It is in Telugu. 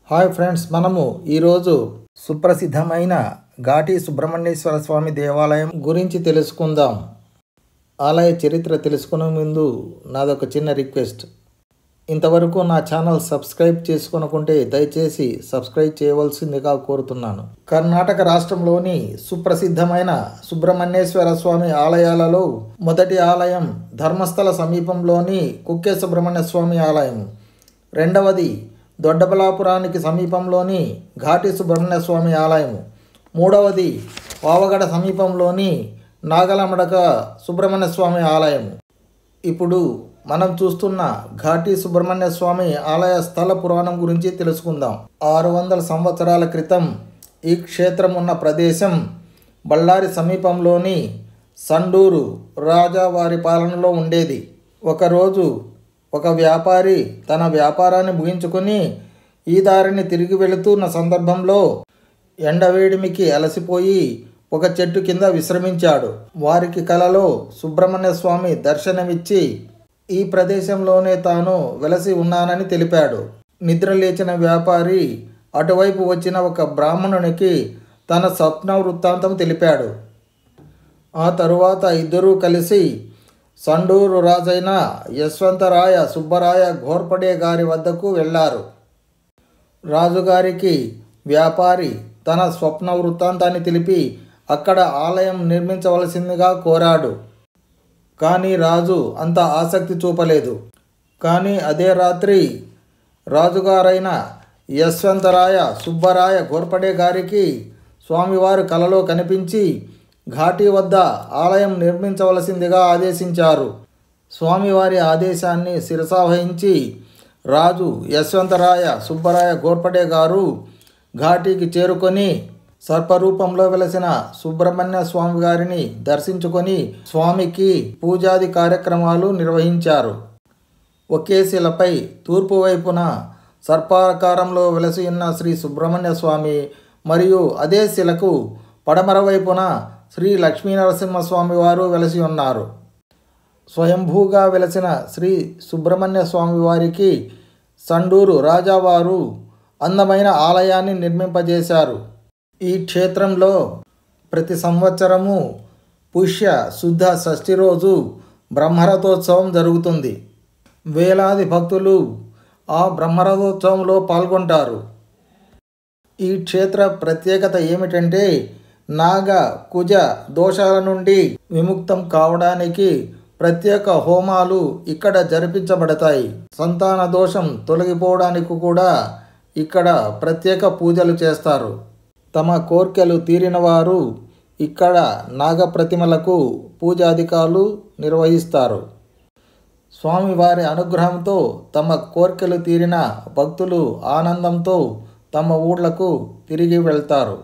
హాయ్ ఫ్రెండ్స్, మనము ఈరోజు సుప్రసిద్ధమైన ఘాటి సుబ్రహ్మణ్యేశ్వర స్వామి దేవాలయం గురించి తెలుసుకుందాం. ఆలయ చరిత్ర తెలుసుకునే ముందు నాదొక చిన్న రిక్వెస్ట్. ఇంతవరకు నా ఛానల్ సబ్స్క్రైబ్ చేసుకొనుకుంటే దయచేసి సబ్స్క్రైబ్ చేయవలసిందిగా కోరుతున్నాను. కర్ణాటక రాష్ట్రంలోని సుప్రసిద్ధమైన సుబ్రహ్మణ్యేశ్వర స్వామి ఆలయాలలో మొదటి ఆలయం ధర్మస్థల సమీపంలోని కుక్కే సుబ్రహ్మణ్య స్వామి ఆలయం. రెండవది దొడ్డబలాపురానికి సమీపంలోని ఘాటి సుబ్రహ్మణ్య స్వామి ఆలయం. మూడవది పావగడ సమీపంలోని నాగలమడక సుబ్రహ్మణ్య స్వామి ఆలయం. ఇప్పుడు మనం చూస్తున్న ఘాటి సుబ్రహ్మణ్య స్వామి ఆలయ స్థల పురాణం గురించి తెలుసుకుందాం. 600 సంవత్సరాల క్రితం ఈ క్షేత్రం ఉన్న ప్రదేశం బళ్ళారి సమీపంలోని సండూరు రాజా వారి పాలనలో ఉండేది. ఒకరోజు ఒక వ్యాపారి తన వ్యాపారాన్ని ముగించుకొని ఈ దారిని తిరిగి వెళుతున్న సందర్భంలో ఎండవేడిమికి అలసిపోయి ఒక చెట్టు కింద విశ్రమించాడు. వారికి కలలో సుబ్రహ్మణ్య స్వామి దర్శనమిచ్చి ఈ ప్రదేశంలోనే తాను వెలసి ఉన్నానని తెలిపాడు. నిద్ర లేచిన వ్యాపారి అటువైపు వచ్చిన ఒక బ్రాహ్మణునికి తన స్వప్న వృత్తాంతం తెలిపాడు. ఆ తరువాత ఇద్దరూ కలిసి సండూరు రాజైన యశ్వంతరాయ సుబ్బరాయ ఘోర్పడే గారి వద్దకు వెళ్ళారు. రాజుగారికి వ్యాపారి తన స్వప్న వృత్తాంతాన్ని తెలిపి అక్కడ ఆలయం నిర్మించవలసిందిగా కోరాడు. కానీ రాజు అంత ఆసక్తి చూపలేదు. కానీ అదే రాత్రి రాజుగారైన యశ్వంతరాయ సుబ్బరాయ ఘోర్పడే గారికి స్వామివారు కలలో కనిపించి ఘాటి వద్ద ఆలయం నిర్మించవలసిందిగా ఆదేశించారు. స్వామివారి ఆదేశాన్ని శిరసావహించి రాజు యశ్వంతరాయ సుబ్బరాయ ఘోర్పడే గారు ఘాటికి చేరుకొని సర్పరూపంలో వెలసిన సుబ్రహ్మణ్య స్వామి గారిని దర్శించుకొని స్వామికి పూజాది కార్యక్రమాలు నిర్వహించారు. ఒకే శిలపై తూర్పు వైపున సర్పాకారంలో వెలసి ఉన్న శ్రీ సుబ్రహ్మణ్య స్వామి మరియు అదే శిలకు పడమర వైపున శ్రీ లక్ష్మీనరసింహస్వామి వారు వెలసి ఉన్నారు. స్వయంభూగా వెలసిన శ్రీ సుబ్రహ్మణ్య స్వామి వారికి సండూరు రాజావారు అందమైన ఆలయాన్ని నిర్మింపజేశారు. ఈ క్షేత్రంలో ప్రతి సంవత్సరము పుష్య శుద్ధ షష్ఠి రోజు బ్రహ్మరథోత్సవం జరుగుతుంది. వేలాది భక్తులు ఆ బ్రహ్మరథోత్సవంలో పాల్గొంటారు. ఈ క్షేత్ర ప్రత్యేకత ఏమిటంటే నాగ కుజ దోషాల నుండి విముక్తం కావడానికి ప్రత్యేక హోమాలు ఇక్కడ జరిపించబడతాయి. సంతాన దోషం తొలగిపోవడానికి కూడా ఇక్కడ ప్రత్యేక పూజలు చేస్తారు. తమ కోర్కెలు తీరిన వారు ఇక్కడ నాగప్రతిమలకు పూజాధికాలు నిర్వహిస్తారు. స్వామివారి అనుగ్రహంతో తమ కోర్కెలు తీరిన భక్తులు ఆనందంతో తమ ఊళ్ళకు తిరిగి వెళ్తారు.